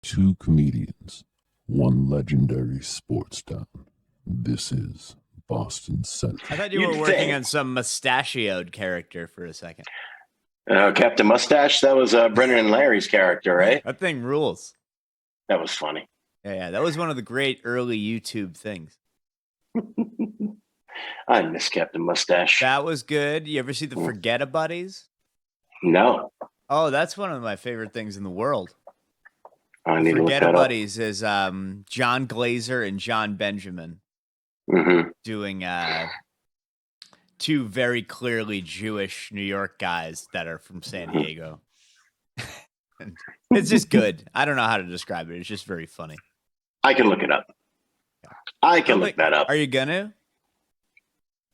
Two comedians, one legendary sports town. This is Boston Centric. I thought you were working on some mustachioed character for a second. Captain Mustache, that was Brendan and Larry's character, right? That thing rules. That was funny. Yeah, that was one of the great early YouTube things. I miss Captain Mustache. That was good. You ever see the Forget-A-Buddies? No. Oh, that's one of my favorite things in the world. I need to look that up. Forget-A-Buddies is John Glazer and John Benjamin doing two very clearly Jewish New York guys that are from San Diego. It's just good. I don't know how to describe it. It's just very funny. I can look it up. I can look that up. Are you gonna?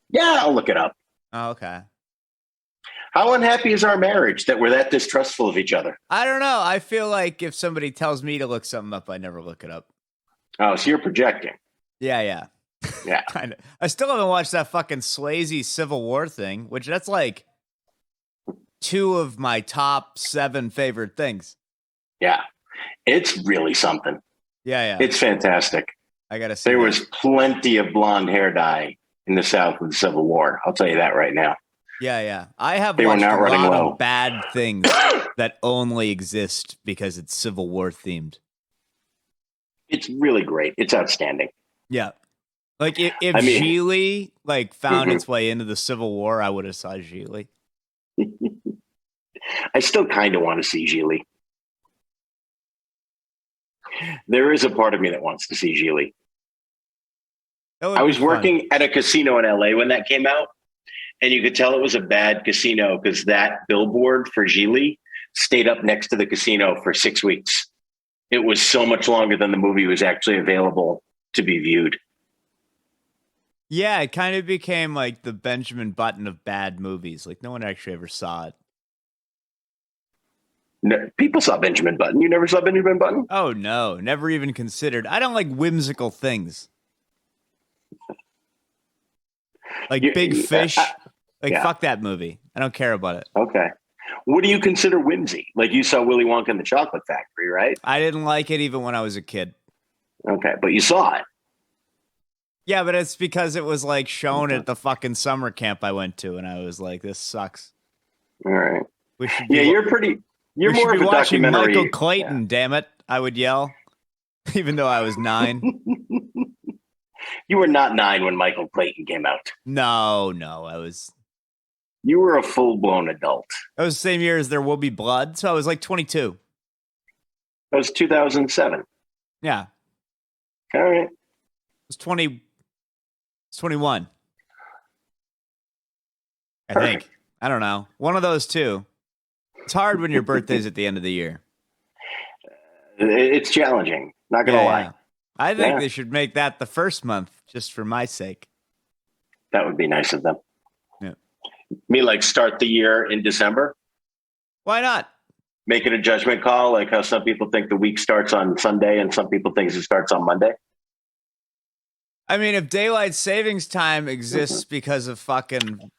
Yeah, I'll look it up. Oh, okay. How unhappy is our marriage that we're that distrustful of each other? I don't know. I feel like if somebody tells me to look something up, I never look it up. Oh, so you're projecting. Yeah. Yeah. Kind of. I still haven't watched that fucking Swayze Civil War thing, which that's like 2 of my top 7 favorite things. Yeah. It's really something. Yeah. It's fantastic. I gotta say, there was plenty of blonde hair dye in the South of the Civil War. I'll tell you that right now. Yeah. I have they watched were not a running lot low. of bad things that only exist because it's Civil War themed. It's really great. It's outstanding. Yeah. Like if Gigli found its way into the Civil War, I would have saw Gigli. I still kind of want to see Gigli. There is a part of me that wants to see Gigli. I was working at a casino in LA when that came out, and you could tell it was a bad casino because that billboard for Gigli stayed up next to the casino for 6 weeks. It was so much longer than the movie was actually available to be viewed. Yeah, it kind of became like the Benjamin Button of bad movies. Like no one actually ever saw it. No, people saw Benjamin Button. You never saw Benjamin Button? Oh, no. Never even considered. I don't like whimsical things. Like Big Fish. Fuck that movie. I don't care about it. Okay. What do you consider whimsy? Like you saw Willy Wonka and the Chocolate Factory, right? I didn't like it even when I was a kid. Okay, but you saw it. Yeah, but it's because it was like shown at the fucking summer camp I went to, and I was like, this sucks. All right. You're more of a watching documentary. Michael Clayton, damn it. I would yell, even though I was 9. You were not 9 when Michael Clayton came out. No, I was. You were a full-blown adult. That was the same year as There Will Be Blood, so I was like 22. That was 2007. Yeah. All right. It was 20. It's 21. I think. I don't know. One of those two. It's hard when your birthday's at the end of the year. It's challenging. Not going to lie. Yeah. I think they should make that the first month, just for my sake. That would be nice of them. Yeah. Me, start the year in December? Why not? Make it a judgment call, like how some people think the week starts on Sunday and some people think it starts on Monday. I mean, if daylight savings time exists because of fucking,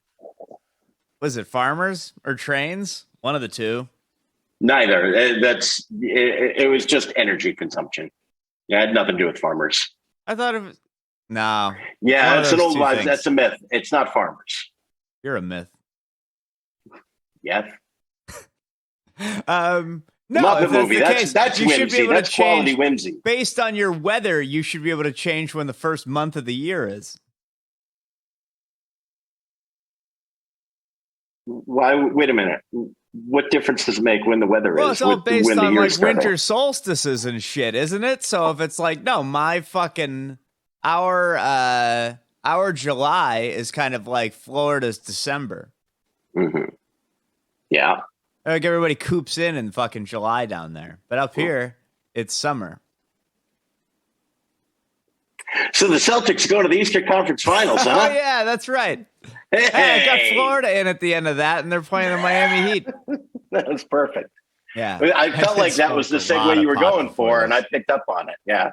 was it farmers or trains? One of the two. Neither. It was just energy consumption. It had nothing to do with farmers. I thought it was. No. Yeah, it's an old vibe. That's a myth. It's not farmers. You're a myth. Yeah. No, not if the movie. That's you whimsy. should be able that's to quality change, whimsy. Based on your weather, you should be able to change when the first month of the year is. Why? Wait a minute. What difference does it make when the weather Well, is? it's all based when the on year's starting? winter solstices and shit, isn't it? So if it's like, no, my fucking our July is kind of like Florida's December. Mm-hmm. Yeah. Like everybody coops in fucking July down there, but up here it's summer. So the Celtics go to the Eastern Conference Finals, huh? Oh yeah, that's right. Hey, I got Florida in at the end of that, and they're playing the Miami Heat. That was perfect. Yeah, I felt like that was the segue you were going for, and I picked up on it. Yeah.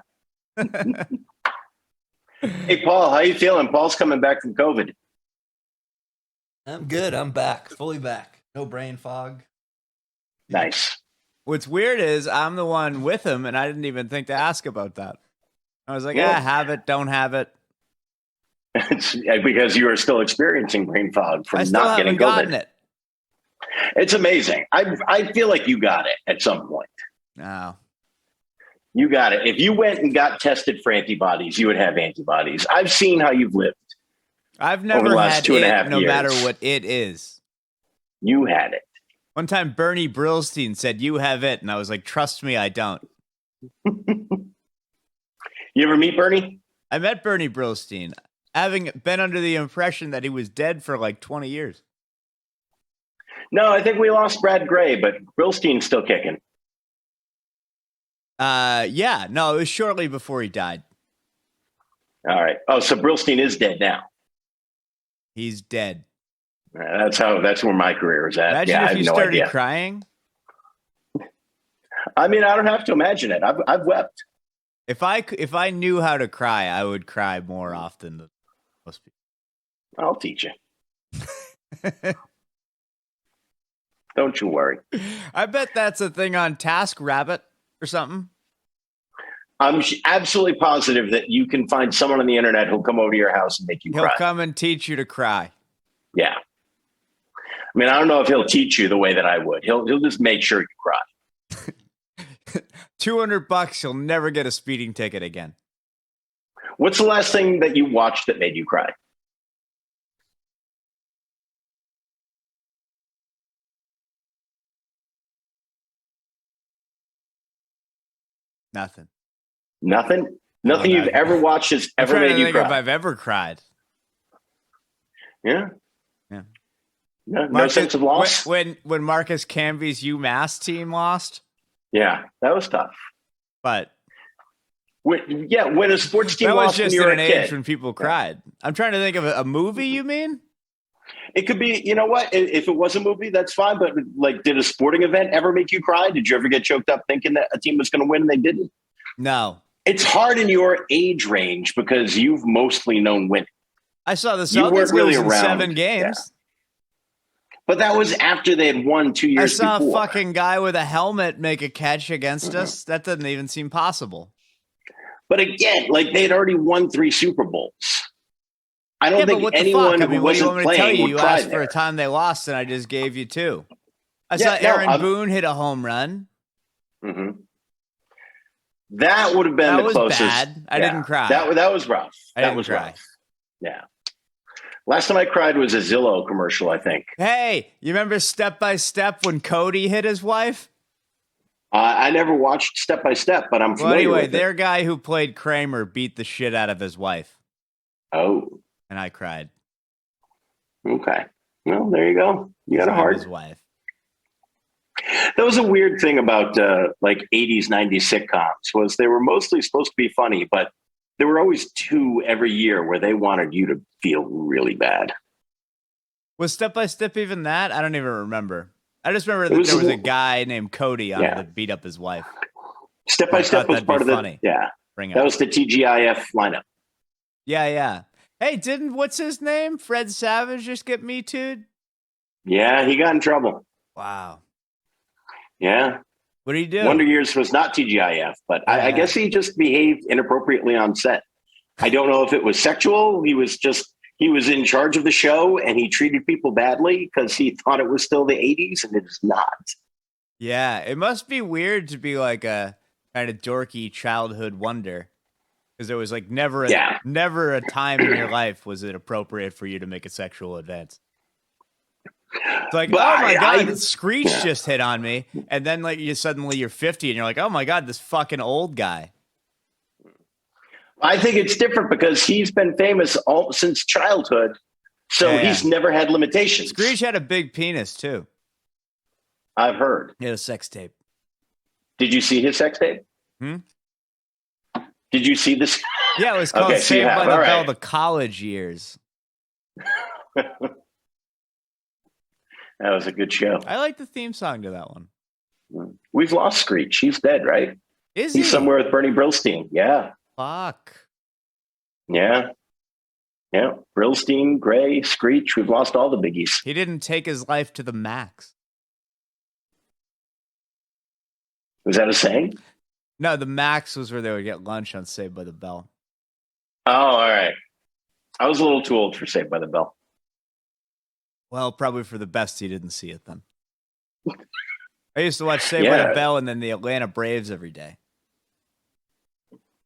Hey, Paul, how you feeling? Paul's coming back from COVID. I'm good. I'm back, fully back. No brain fog. Nice. What's weird is I'm the one with him, and I didn't even think to ask about that. I was like, Yeah. have it, don't have it. It's because you are still experiencing brain fog from I still not getting haven't gotten COVID. it. It's amazing. I feel like you got it at some point. No. You got it. If you went and got tested for antibodies, you would have antibodies. I've seen how you've lived. I've over never the last had 2.5 it, no years. matter what it is. You had it. One time, Bernie Brillstein said, "You have it," and I was like, "Trust me, I don't." You ever meet Bernie? I met Bernie Brillstein, having been under the impression that he was dead for like 20 years. No, I think we lost Brad Gray, but Brillstein's still kicking. Yeah, no, it was shortly before he died. All right. Oh, so Brillstein is dead now. He's dead. That's where my career is at. Imagine I if have you no started idea. crying. I mean, I don't have to imagine it. I've wept. If I knew how to cry, I would cry more often than most people. I'll teach you. Don't you worry. I bet that's a thing on TaskRabbit or something. I'm absolutely positive that you can find someone on the internet who'll come over to your house and make you He'll cry. come and teach you to cry. Yeah. I mean, I don't know if he'll teach you the way that I would. He'll just make sure you cry. $200, you'll never get a speeding ticket again. What's the last thing that you watched that made you cry? Nothing. Nothing? Nothing you've ever watched has ever made you cry? If I've ever cried. Yeah. Yeah. No sense of loss? When Marcus Camby's UMass team lost? Yeah, that was tough. But when a sports team that was lost just when you were an a age kid. when people cried. I'm trying to think of a movie, you mean? It could be, you know what? If it was a movie, that's fine. But like, did a sporting event ever make you cry? Did you ever get choked up thinking that a team was going to win and they didn't? No. It's hard in your age range because you've mostly known winning. I saw the You weren't Celtics really lose in around. 7 games. Yeah. But that was after they had won 2 years before. I saw a fucking guy with a helmet make a catch against us. That doesn't even seem possible. But again, like they had already won 3 Super Bowls. I don't think anyone who wasn't playing would you cry asked there. for a time they lost, and I just gave you 2. I saw Aaron Boone hit a home run. Mm-hmm. That would have been the closest. Bad. I didn't cry. That was rough. That was rough. Yeah. Last time I cried was a Zillow commercial, I think. Hey, you remember Step by Step when Cody hit his wife? I never watched Step by Step, but I'm familiar with it. Their guy who played Kramer beat the shit out of his wife. Oh. And I cried. Okay. Well, there you go. You got a heart. His wife. That was a weird thing about like 80s, 90s sitcoms was they were mostly supposed to be funny, but there were always 2 every year where they wanted you to feel really bad. Was Step by Step even that? I don't even remember. I just remember that there was a guy named Cody on it that beat up his wife. Step by Step was part of funny. That was the TGIF lineup. Yeah. Hey, what's his name? Fred Savage just get Me Too'd? Yeah, he got in trouble. Wow. Yeah. What did he do? Wonder Years was not TGIF, but I guess he just behaved inappropriately on set. I don't know if it was sexual. He was in charge of the show and he treated people badly because he thought it was still the 80s and it is not. Yeah, it must be weird to be like a kind of dorky childhood wonder. Because there was like never a time in your life was it appropriate for you to make a sexual advance. It's like, oh my God, Screech just hit on me. And then like suddenly you're 50 and you're like, oh my God, this fucking old guy. I think it's different because he's been famous since childhood. So he's never had limitations. Screech had a big penis too. I've heard. He had a sex tape. Did you see his sex tape? Did you see this? Yeah, it was called Saved by the Bell, the college years. That was a good show. I like the theme song to that one. We've lost Screech. He's dead, right? Is he? He's somewhere with Bernie Brillstein. Yeah. Fuck. Yeah. Yeah. Brillstein, Gray, Screech. We've lost all the biggies. He didn't take his life to the max. Was that a saying? No, the max was where they would get lunch on Saved by the Bell. Oh, all right. I was a little too old for Saved by the Bell. Well, probably for the best he didn't see it then. I used to watch Saved by the Bell and then the Atlanta Braves every day.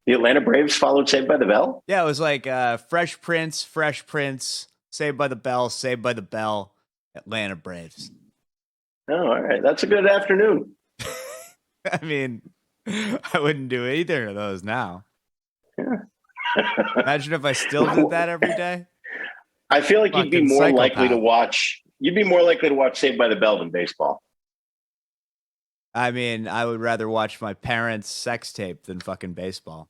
The Atlanta Braves followed Saved by the Bell? Yeah, it was like Fresh Prince, Saved by the Bell, Atlanta Braves. Oh, all right. That's a good afternoon. I mean, I wouldn't do either of those now. Yeah. Imagine if I still did that every day. I feel like you'd be more psychopath. likely to watch. You'd be more likely to watch Saved by the Bell than baseball. I mean, I would rather watch my parents' sex tape than fucking baseball.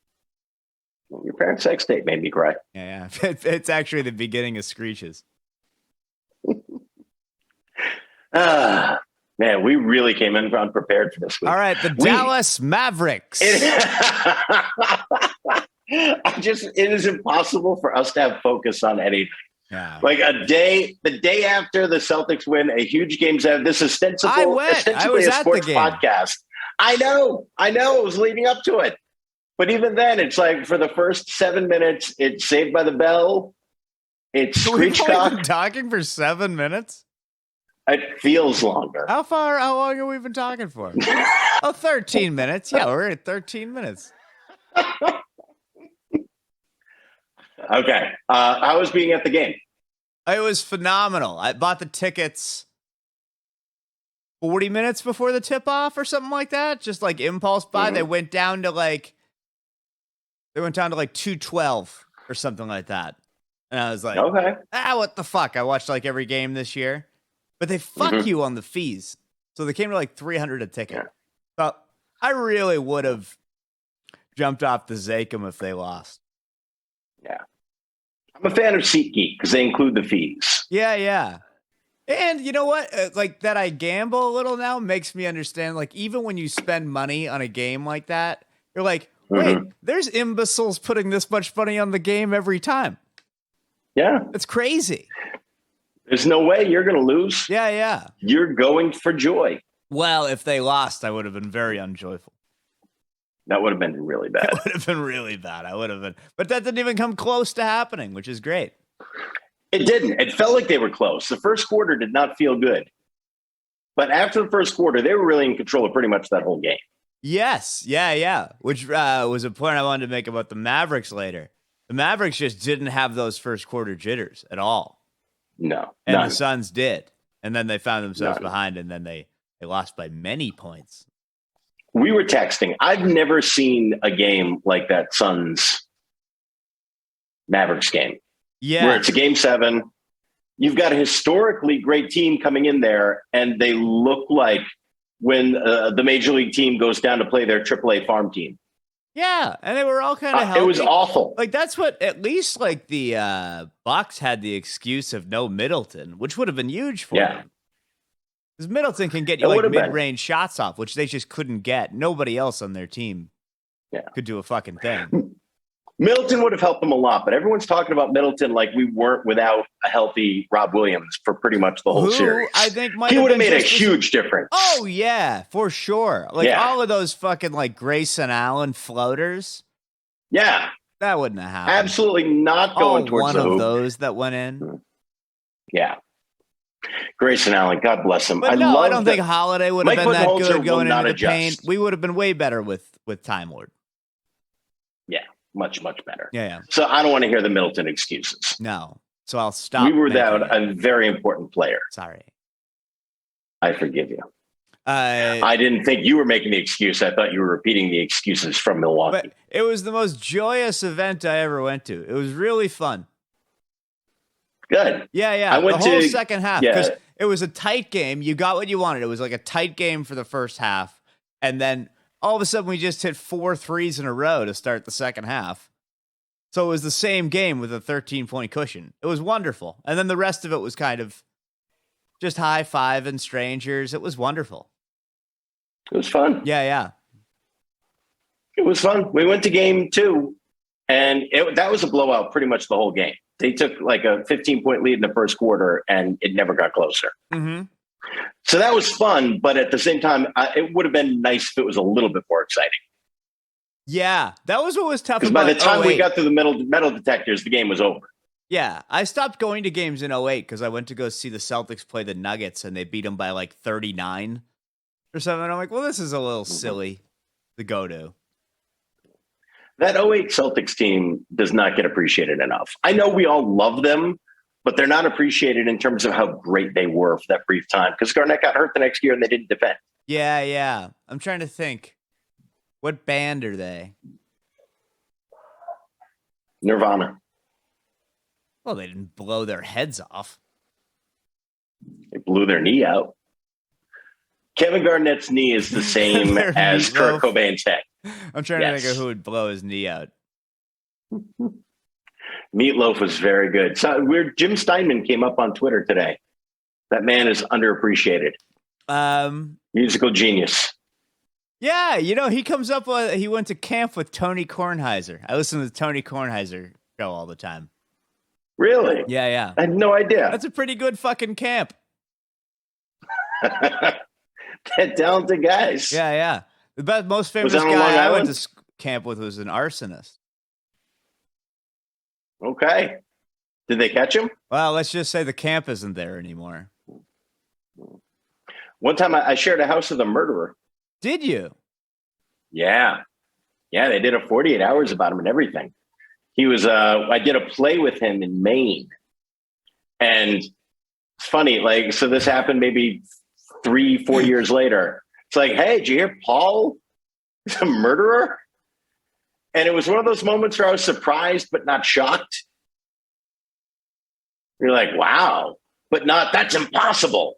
Your parents' sex tape made me cry. Yeah. It's actually the beginning of Screeches. Man, we really came in unprepared for this week. All right, the Dallas Mavericks. It is impossible for us to have focus on anything. Yeah. Like the day after the Celtics win a huge game 7, this ostensibly a sports podcast. I know. It was leading up to it. But even then, it's like for the first 7 minutes, it's Saved by the Bell. It's Screech Cock. We've been talking for 7 minutes? It feels longer. How long have we been talking for? 13 minutes. Yeah, we're at 13 minutes. Okay. How was being at the game? It was phenomenal. I bought the tickets 40 minutes before the tip-off or something like that. Just like impulse buy. Mm-hmm. They went down to like 212 or something like that. And I was like, okay. What the fuck? I watched like every game this year. But they fuck you on the fees. So they came to like $300 a ticket. Yeah. So I really would have jumped off the Zakem if they lost. Yeah. I'm a fan of SeatGeek because they include the fees. Yeah. And you know what? Like that I gamble a little now makes me understand, like, even when you spend money on a game like that, you're like, wait, there's imbeciles putting this much money on the game every time. Yeah. It's crazy. There's no way you're going to lose. Yeah. You're going for joy. Well, if they lost, I would have been very unjoyful. That would have been really bad. That would have been really bad. I would have been. But that didn't even come close to happening, which is great. It didn't. It felt like they were close. The first quarter did not feel good. But after the first quarter, they were really in control of pretty much that whole game. Yes. Yeah. Which was a point I wanted to make about the Mavericks later. The Mavericks just didn't have those first quarter jitters at all. No. And the Suns did. And then they found themselves behind, and then they lost by many points. We were texting. I've never seen a game like that Suns Mavericks game. Yeah. Where it's a game 7. You've got a historically great team coming in there, and they look like when the major league team goes down to play their AAA farm team. Yeah, and they were all kind of healthy. It was awful. Like, that's what, at least, like, the Bucks had the excuse of no Middleton, which would have been huge for them. Because Middleton can get you, like, mid-range shots off, which they just couldn't get. Nobody else on their team could do a fucking thing. Middleton would have helped them a lot, but everyone's talking about Middleton like we weren't without a healthy Rob Williams for pretty much the whole series. I think he would have made a huge difference. Oh, yeah, for sure. Like, all of those fucking, like, Grayson Allen floaters. Yeah. That wouldn't have happened. Absolutely not going towards the hoop. One of those that went in. Yeah. Grayson Allen, God bless him. But I don't think Holiday would have been that good going into the paint. We would have been way better with Time Lord. Yeah, much, much better. Yeah. So I don't want to hear the Middleton excuses. No. So I'll stop. We were without a very important player. Sorry. I forgive you. I didn't think you were making the excuse. I thought you were repeating the excuses from Milwaukee. But it was the most joyous event I ever went to. It was really fun. Good. Yeah. I went the whole second half because it was a tight game. You got what you wanted. It was like a tight game for the first half. And then all of a sudden we just hit 4 threes in a row to start the second half. So it was the same game with a 13-point cushion. It was wonderful. And then the rest of it was kind of just high-fiving strangers. It was wonderful. It was fun. Yeah. It was fun. We went to game 2, and that was a blowout pretty much the whole game. They took like a 15-point lead in the first quarter, and it never got closer. Mm-hmm. So that was fun, but at the same time, it would have been nice if it was a little bit more exciting. Yeah, that was what was tough. Because by the time we got through the metal detectors, the game was over. Yeah, I stopped going to games in 08 because I went to go see the Celtics play the Nuggets, and they beat them by like 39 or something. I'm like, well, this is a little silly to go to. That 08 Celtics team does not get appreciated enough. I know we all love them, but they're not appreciated in terms of how great they were for that brief time, because Garnett got hurt the next year and they didn't defend. Yeah. I'm trying to think. What band are they? Nirvana. Well, they didn't blow their heads off. They blew their knee out. Kevin Garnett's knee is the same as Kurt Cobain's head. I'm trying to think of who would blow his knee out. Meatloaf was very good. So Jim Steinman came up on Twitter today. That man is underappreciated. Musical genius. Yeah, he comes up with, he went to camp with Tony Kornheiser. I listen to the Tony Kornheiser show all the time. Really? Yeah. I had no idea. That's a pretty good fucking camp. That talented guys. Yeah. The most famous guy I went to camp with was an arsonist. Okay. Did they catch him? Well, let's just say the camp isn't there anymore. One time I shared a house with a murderer. Did you? Yeah. They did a 48 hours about him and everything. He was, I did a play with him in Maine. And it's funny, so this happened maybe 3-4 years later. It's like, hey, did you hear Paul is a murderer? And it was one of those moments where I was surprised, but not shocked. You're like, wow, but not, that's impossible.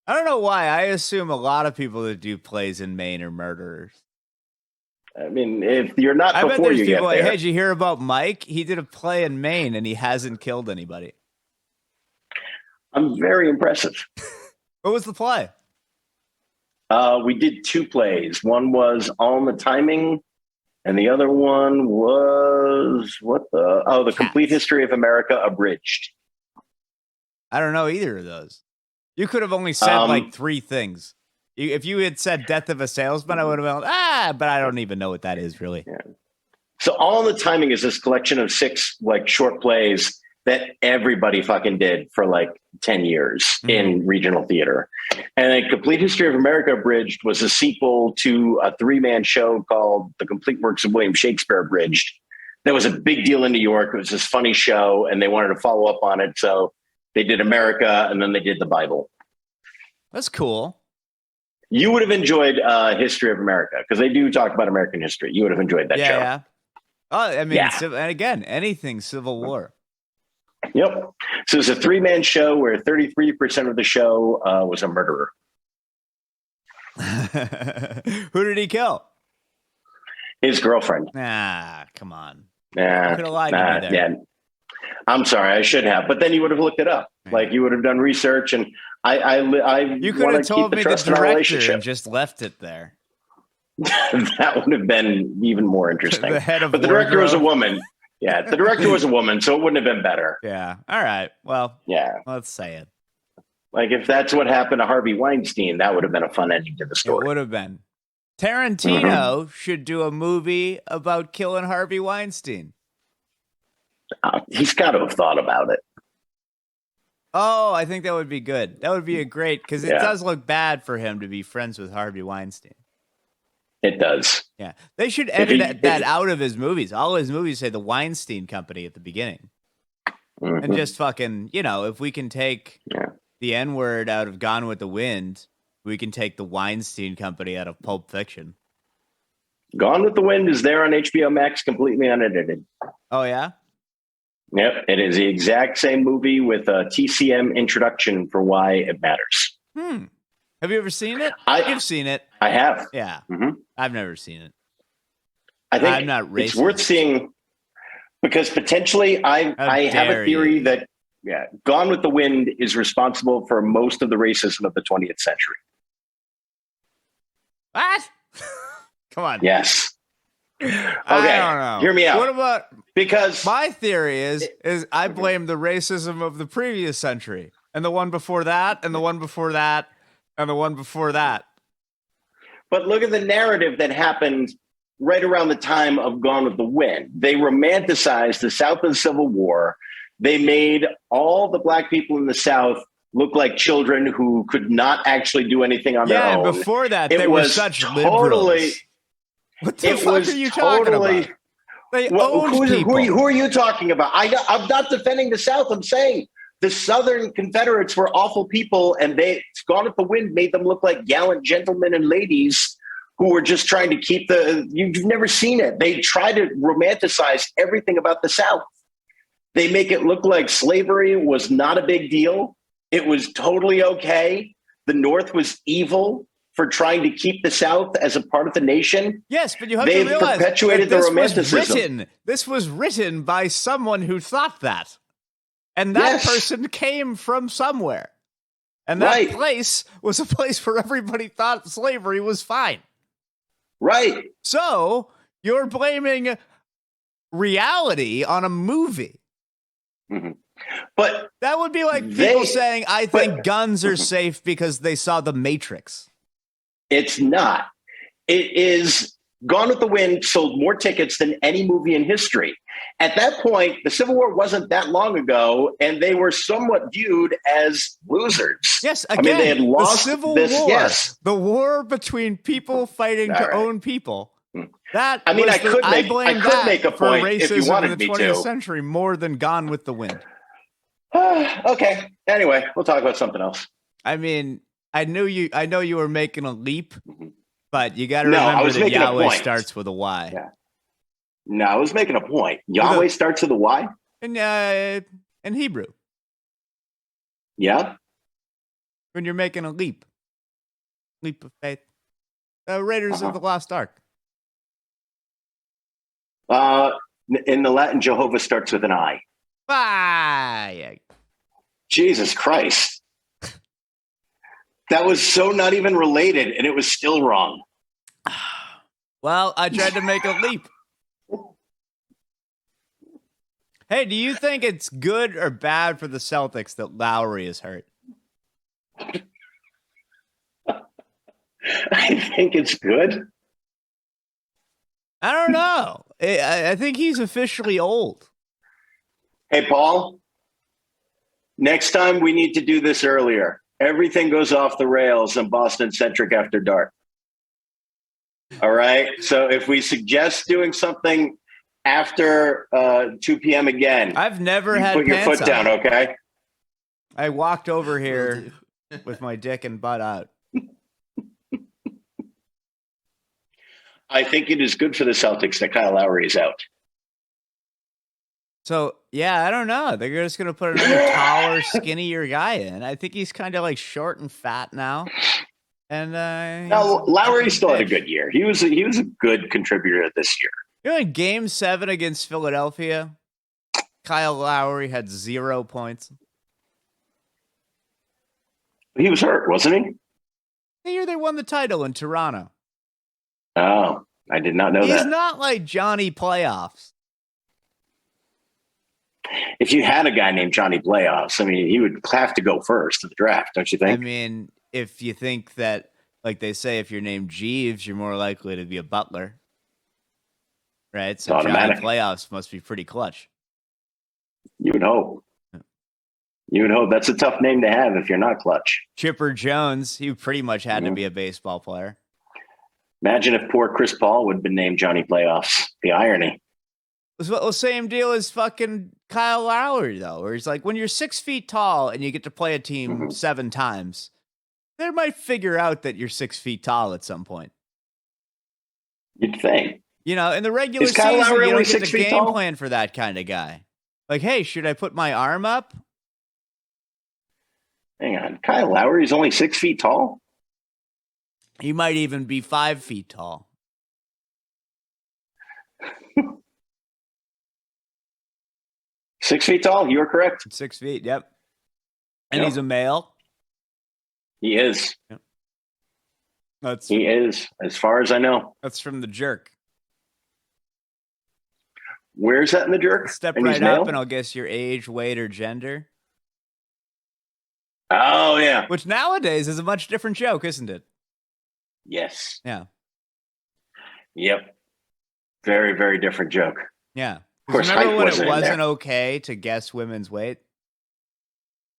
I don't know why. I assume a lot of people that do plays in Maine are murderers. I mean, if you're not, I bet before there's you people get there. Hey, did you hear about Mike? He did a play in Maine and he hasn't killed anybody. I'm very impressive. What was the play? We did 2 plays. One was On the Timing, and the other one was the Complete History of America Abridged. I don't know either of those. You could have only said 3 things. If you had said Death of a Salesman, I would have been, but I don't even know what that is really. Yeah. So On the Timing is this collection of 6 short plays that everybody fucking did for 10 years in regional theater. And a Complete History of America Abridged was a sequel to a 3-man show called The Complete Works of William Shakespeare Abridged. That was a big deal in New York. It was this funny show and they wanted to follow up on it. So they did America and then they did the Bible. That's cool. You would have enjoyed History of America because they do talk about American history. You would have enjoyed that show. Yeah. Oh, I mean, and again, anything Civil War. Yep. So it's a 3-man show where 33% of the show was a murderer. Who did he kill? His girlfriend. Nah, come on. Nah, could have lied to me there. Yeah. I'm sorry, I should have. But then you would have looked it up. You would have done research, and you could have told me the director and just left it there. That would have been even more interesting. The head of but the director was a woman. Yeah, the director was a woman, so it wouldn't have been better. Yeah. All right. Well, yeah. Let's say it. If that's what happened to Harvey Weinstein, that would have been a fun ending to the story. It would have been. Tarantino should do a movie about killing Harvey Weinstein. He's got to have thought about it. Oh, I think that would be good. That would be a great, because it does look bad for him to be friends with Harvey Weinstein. It does. Yeah. They should edit that out of his movies. All his movies say the Weinstein Company at the beginning. And just fucking, if we can take the N-word out of Gone with the Wind, we can take the Weinstein Company out of Pulp Fiction. Gone with the Wind is there on HBO Max, completely unedited. Oh, yeah? Yep. It is the exact same movie with a TCM introduction for why it matters. Have you ever seen it? You've seen it. I have. Yeah. I've never seen it. I think I'm not racist. It's worth seeing because potentially I have a theory that Gone with the Wind is responsible for most of the racism of the 20th century. What? Come on. Yes. Okay. I don't know. Hear me out. What about, because my theory is I blame the racism of the previous century. and the one before that, and the one before that, and the one before that. But look at the narrative that happened right around the time of Gone with the Wind. They romanticized the South of the Civil War. They made all the black people in the South look like children who could not actually do anything on their own. Yeah, and before that, they were such liberals. What the fuck are you talking about? They owned people. Who are you talking about? I'm not defending the South. I'm saying the Southern Confederates were awful people, and Gone with the Wind made them look like gallant gentlemen and ladies who were just trying to keep you've never seen it. They try to romanticize everything about the South. They make it look like slavery was not a big deal. It was totally okay. The North was evil for trying to keep the South as a part of the nation. Yes, but you have to realize perpetuated the romanticism. This was written by someone who thought that. And that person came from somewhere. And that place was a place where everybody thought slavery was fine. Right. So you're blaming reality on a movie. Mm-hmm. But that would be like people saying, I think guns are safe because they saw The Matrix. It's not. It is Gone with the Wind sold more tickets than any movie in history. At that point, the Civil War wasn't that long ago, and they were somewhat viewed as losers. Yes, again, they had lost the Civil this, War, yes. The war between people fighting to own people. That I could make a point if you wanted in the me 20th to. century more than Gone with the Wind. Okay. Anyway, we'll talk about something else. I mean, I know you were making a leap, but you got to remember that Yahweh starts with a Y. Yeah. No, I was making a point. Yahweh starts with a Y? In Hebrew. Yeah? When you're making a leap of faith. Raiders of the Lost Ark. In the Latin, Jehovah starts with an I. Yeah. Jesus Christ. That was so not even related, and it was still wrong. Well, I tried to make a leap. Hey, do you think it's good or bad for the Celtics that Lowry is hurt? I think it's good. I don't know. I think he's officially old. Hey, Paul, next time we need to do this earlier. Everything goes off the rails in Boston Centric after dark. All right? So if we suggest doing something after 2 p.m. again, I've never had put your pants foot down, on. Okay? I walked over here with my dick and butt out. I think it is good for the Celtics that Kyle Lowry is out. So, yeah, I don't know. They're just going to put another taller, skinnier guy in. I think he's kind of like short and fat now. And no, Lowry still had a good year. He was a good contributor this year. You know, in Game 7 against Philadelphia, Kyle Lowry had 0 points. He was hurt, wasn't he? The year they won the title in Toronto. Oh, I did not know that. He's not like Johnny Playoffs. If you had a guy named Johnny Playoffs, I mean, he would have to go first in the draft, don't you think? I mean, if you think that, like they say, if you're named Jeeves, you're more likely to be a butler. Right? So Johnny Playoffs must be pretty clutch. You would hope. You would hope. That's a tough name to have if you're not clutch. Chipper Jones, he pretty much had to be a baseball player. Imagine if poor Chris Paul would have been named Johnny Playoffs. The irony. It was the same deal as fucking Kyle Lowry, though, where he's like, when you're 6 feet tall and you get to play a team 7 times, they might figure out that you're 6 feet tall at some point. You'd think. You know, in the regular season, you don't get the game plan for that kind of guy. Like, hey, should I put my arm up? Hang on. Kyle Lowry is only 6 feet tall? He might even be 5 feet tall. Six feet tall? You are correct. 6 feet, yep. And he's a male? He is. Yep. He is, as far as I know. That's from The Jerk. Where's that in The Jerk? Step right up and I'll guess your age, weight, or gender. Oh, yeah. Which nowadays is a much different joke, isn't it? Yes. Yeah. Yep. Very, very different joke. Yeah. Of course, remember when wasn't it wasn't okay to guess women's weight?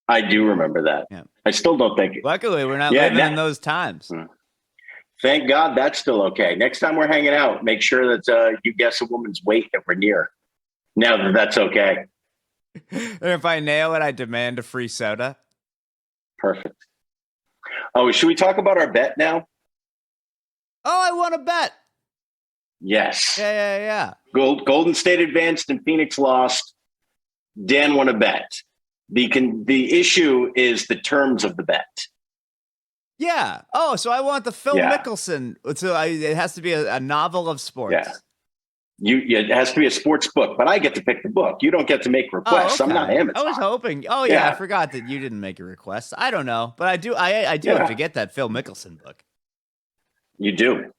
I do remember that. Yeah. I still don't think. Luckily, we're not living in those times. Thank God that's still okay. Next time we're hanging out, make sure that you guess a woman's weight that we're near. Now that's okay. And if I nail it, I demand a free soda. Perfect. Oh, should we talk about our bet now? Oh, I won a bet. Yes. Yeah. Golden State advanced and Phoenix lost. Dan won a bet. The issue is the terms of the bet. Yeah. Oh, so I want the Phil Mickelson. So it has to be a novel of sports. Yeah. It has to be a sports book, but I get to pick the book. You don't get to make requests. Okay. I'm not Amazon. I was hoping. Oh yeah, I forgot that you didn't make a request. I don't know, but I do. I do have to get that Phil Mickelson book. You do.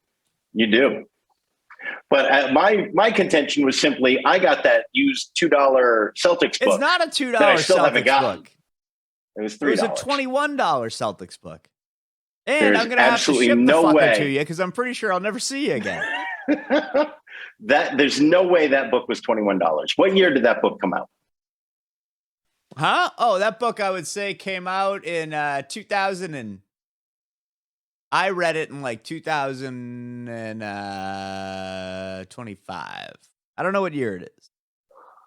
But my contention was simply I got that used $2 Celtics book. It's not a $2 Celtics book. It was $3. It was a $21 Celtics book. And There's I'm going to have to ship no the fucker way. to you because I'm pretty sure I'll never see you again. There's no way that book was $21. What year did that book come out? Huh? Oh, that book I would say came out in 2000 and I read it in like 2025. I don't know what year it is.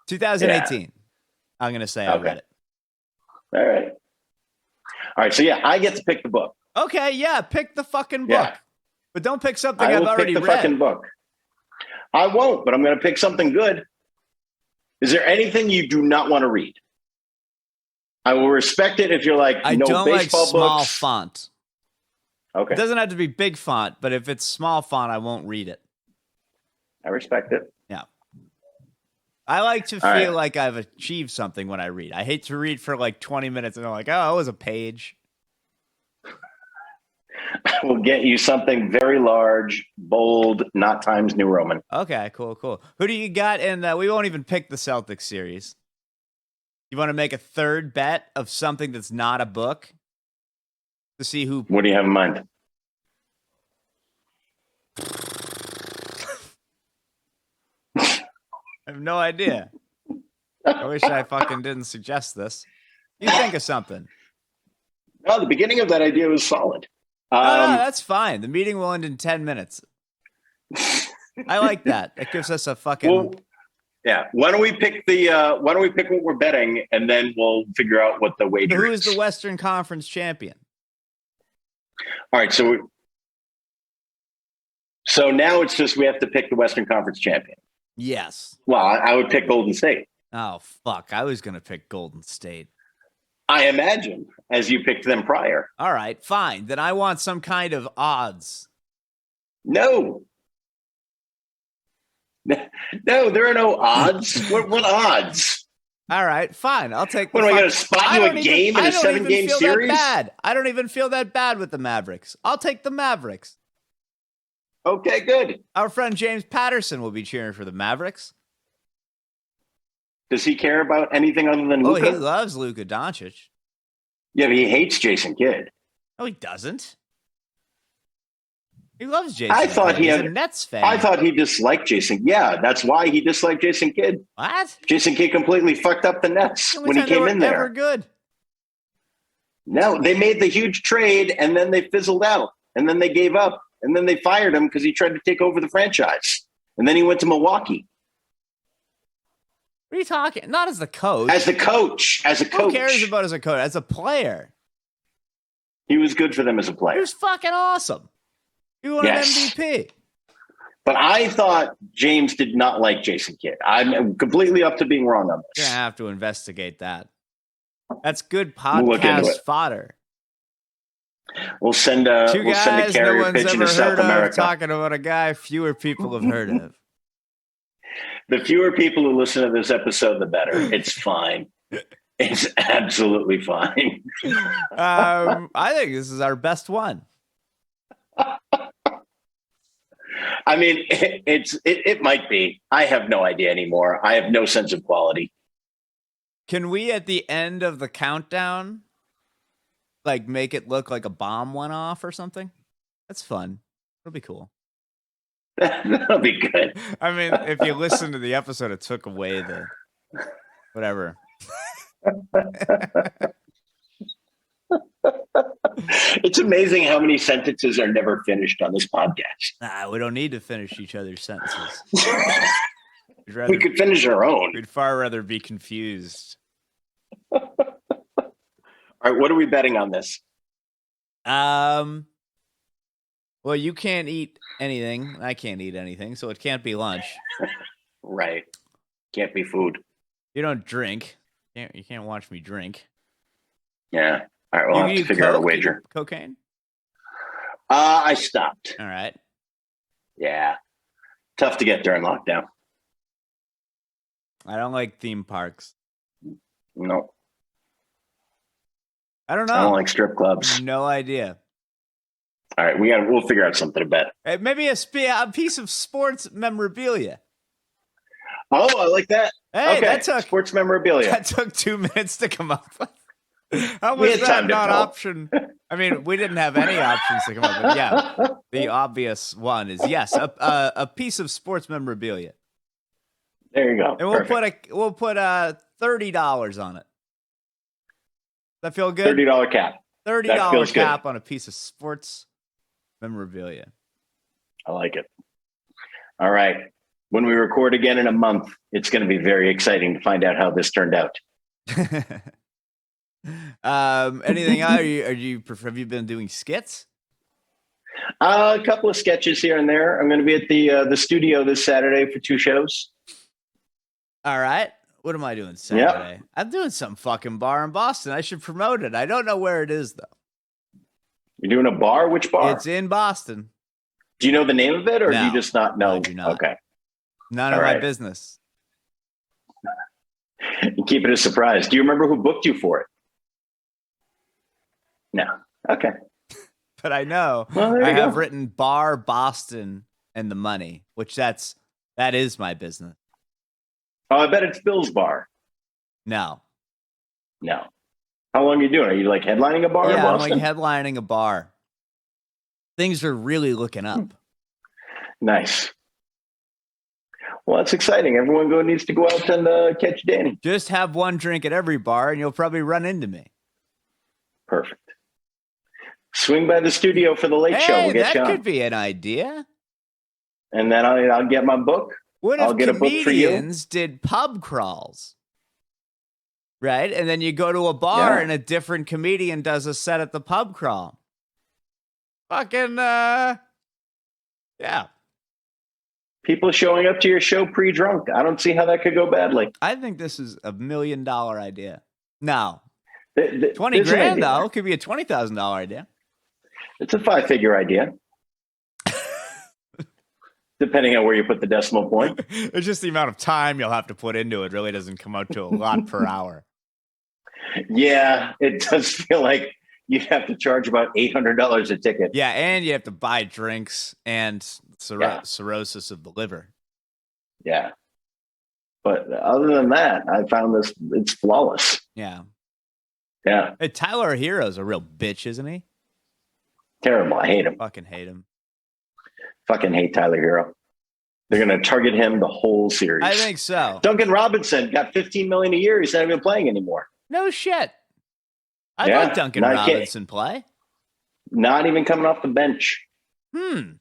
2018. Yeah. I'm going to say I read it. All right. So I get to pick the book. Okay. Yeah. Pick the fucking book, but don't pick something I've already read. Fucking book. I won't, but I'm going to pick something good. Is there anything you do not want to read? I will respect it if you're like, I don't baseball like small books. font. Okay. It doesn't have to be big font, but if it's small font, I won't read it. I respect it. Yeah. I like to feel like I've achieved something when I read. I hate to read for like 20 minutes and I'm like, oh, it was a page. I will get you something very large, bold, not Times New Roman. Okay, cool. Who do you got? And we won't even pick the Celtics series. You want to make a third bet of something that's not a book to see who? What do you have in mind? I have no idea. I wish I fucking didn't suggest this. You think of something. No, the beginning of that idea was solid. No, that's fine. The meeting will end in 10 minutes. I like that. It gives us a fucking. Well, Why don't we pick what we're betting, and then we'll figure out what the wager is. Who is the Western Conference champion? All right, so now it's just we have to pick the Western Conference champion. Yes. Well, I would pick Golden State. Oh fuck! I was gonna pick Golden State. I imagine, as you picked them prior. All right, fine. Then I want some kind of odds. No, there are no odds. What odds? All right, fine. I'll take. What am I going to spot you a game in a 7-game series? I don't even feel that bad with the Mavericks. I'll take the Mavericks. Okay, good. Our friend James Patterson will be cheering for the Mavericks. Does he care about anything other than Luka? Oh, he loves Luka Doncic. Yeah, but he hates Jason Kidd. No, he doesn't. He loves Jason. He's a Nets fan. I thought he disliked Jason. Yeah, that's why he disliked Jason Kidd. What? Jason Kidd completely fucked up the Nets when he came in there. Never good. No, they made the huge trade and then they fizzled out and then they gave up and then they fired him because he tried to take over the franchise and then he went to Milwaukee. What are you talking? Not as the coach. As a coach. Who cares about as a coach? As a player. He was good for them as a player. He was fucking awesome. He won an MVP. But I thought James did not like Jason Kidd. I'm completely up to being wrong on this. You're going to have to investigate that. That's good podcast fodder. We'll send a carrier pigeon to South America. Talking about a guy fewer people have heard of. The fewer people who listen to this episode, the better. It's fine. It's absolutely fine. I think this is our best one. I mean, it might be. I have no idea anymore. I have no sense of quality. Can we, at the end of the countdown, like make it look like a bomb went off or something. That's fun. It'll be cool. That'll be good. I mean, if you listen to the episode, it took away the whatever. It's amazing how many sentences are never finished on this podcast. We don't need to finish each other's sentences. We could finish our own. We'd far rather be confused. All right, what are we betting on this? Well, you can't eat anything. I can't eat anything, so it can't be lunch. Right. Can't be food. You don't drink. You can't watch me drink. Yeah. All right, we'll have to figure out a wager. Cocaine? I stopped. All right. Yeah. Tough to get during lockdown. I don't like theme parks. No. I don't know. I don't like strip clubs. No idea. All right, we'll figure out something to bet. Maybe a piece of sports memorabilia. Oh, I like that. Hey, okay. that took sports memorabilia. That took 2 minutes to come up with. How was that not option? I mean, we didn't have any options to come up with. Yeah, the obvious one is yes, a piece of sports memorabilia. There you go. And we'll put $30 on it. Does that feel good? $30 cap. $30 cap on a piece of sports memorabilia. I like it. All right. When we record again in a month, it's going to be very exciting to find out how this turned out. Anything else? Have you been doing skits? A couple of sketches here and there. I'm going to be at the studio this Saturday for 2 shows. All right. What am I doing Saturday? Yep. I'm doing some fucking bar in Boston. I should promote it. I don't know where it is, though. You're doing a bar? Which bar? It's in Boston. Do you know the name of it, or no. do you just not know? No, I do not. Okay. None of my business. You keep it a surprise. Do you remember who booked you for it? No. Okay. But I know. Well, I have written Bar Boston and the money, which that is my business. Oh, I bet it's Bill's bar. No. How long are you doing? Are you like headlining a bar in Boston? I'm like headlining a bar. Things are really looking up. Nice. Well, that's exciting. Everyone needs to go out and catch Danny. Just have one drink at every bar and you'll probably run into me. Perfect. Swing by the studio for the late show. We'll get you on. That could be an idea. And then I'll get my book. What I'll if get a book for you. comedians did pub crawls? Right? And then you go to a bar and a different comedian does a set at the pub crawl. Fucking, yeah. People showing up to your show pre-drunk. I don't see how that could go badly. I think this is $1 million idea. No. 20 grand, though. Could be a $20,000 idea. It's a 5-figure idea. Depending on where you put the decimal point. It's just the amount of time you'll have to put into it really doesn't come out to a lot per hour. Yeah, it does feel like you have to charge about $800 a ticket. Yeah, and you have to buy drinks and cirrhosis of the liver. Yeah. But other than that, I found it's flawless. Yeah. Yeah. Hey, Tyler Hero's a real bitch, isn't he? Terrible. I hate him. Fucking hate him. Fucking hate Tyler Hero. They're going to target him the whole series. I think so. Duncan Robinson got $15 million a year. He's not even playing anymore. No shit. I like Duncan Robinson play. Not even coming off the bench. DNP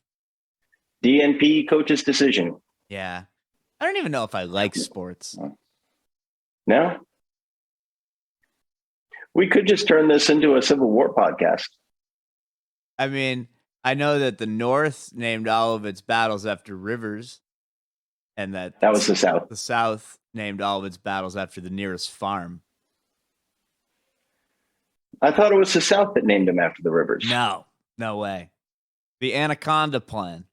coach's decision. Yeah. I don't even know if I like sports. No? We could just turn this into a Civil War podcast. I mean, I know that the North named all of its battles after rivers, and that was the South. The South named all of its battles after the nearest farm. I thought it was the South that named them after the rivers. No way. The Anaconda Plan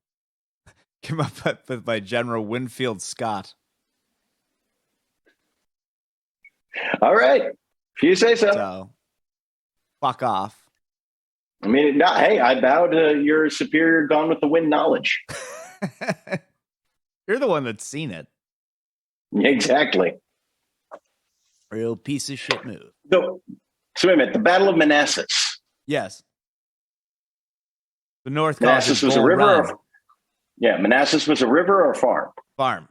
came up with by General Winfield Scott. All right. If you say so. So, fuck off. I mean, hey, I bow to your superior Gone with the Wind knowledge. You're the one that's seen it. Exactly. Real piece of shit move. So wait a minute. The Battle of Manassas. Yes. The North calls Manassas it was a Bull river. Run. Manassas was a river or a farm? Farm.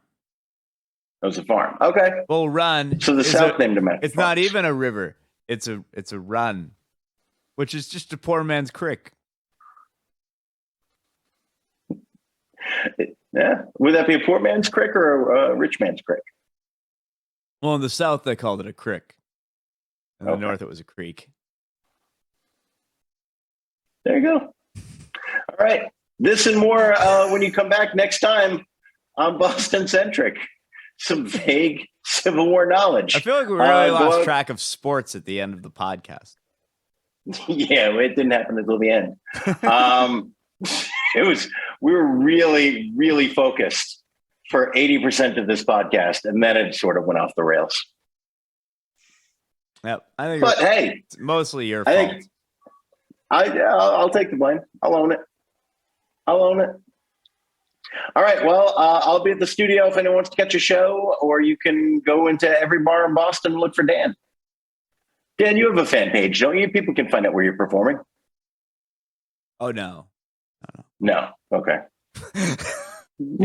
It was a farm. Okay. Bull Run. So the South named him after It's farms. not even a river. It's a run, which is just a poor man's creek. Yeah. Would that be a poor man's creek or a rich man's creek? Well, in the South, they called it a crick. In the Okay. North, it was a creek. There you go. All right. This and more when you come back next time on Boston Centric. Some vague Civil War knowledge. I feel like we really lost track of sports at the end of the podcast. Yeah, it didn't happen until the end. We were really, really focused for 80% of this podcast, and then it sort of went off the rails. Yep. I think it's mostly your fault. I'll take the blame. I'll own it. All right. Well, I'll be at the studio if anyone wants to catch a show, or you can go into every bar in Boston and look for Dan. Dan, you have a fan page, don't you? People can find out where you're performing. Oh, no. No. Okay. You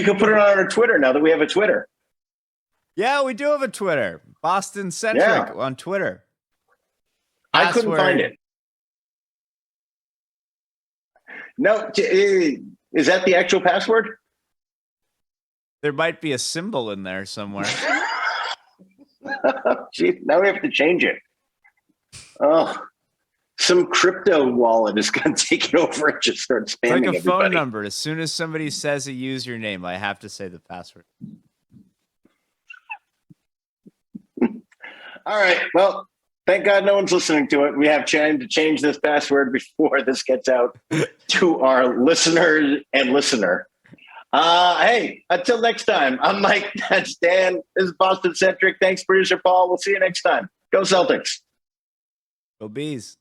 can put it on our Twitter now that we have a Twitter. Yeah, we do have a Twitter. Boston Centric on Twitter. I couldn't find it. No, is that the actual password? There might be a symbol in there somewhere. Gee, now we have to change it. Oh, some crypto wallet is going to take it over and just start spamming like a everybody. phone number. As soon as somebody says a username, I have to say the password. All right. Well, thank God no one's listening to it. We have time to change this password before this gets out to our listeners and listener. Hey, until next time, I'm Mike. That's Dan. This is Boston Centric. Thanks, producer Paul. We'll see you next time. Go Celtics. Go Bees.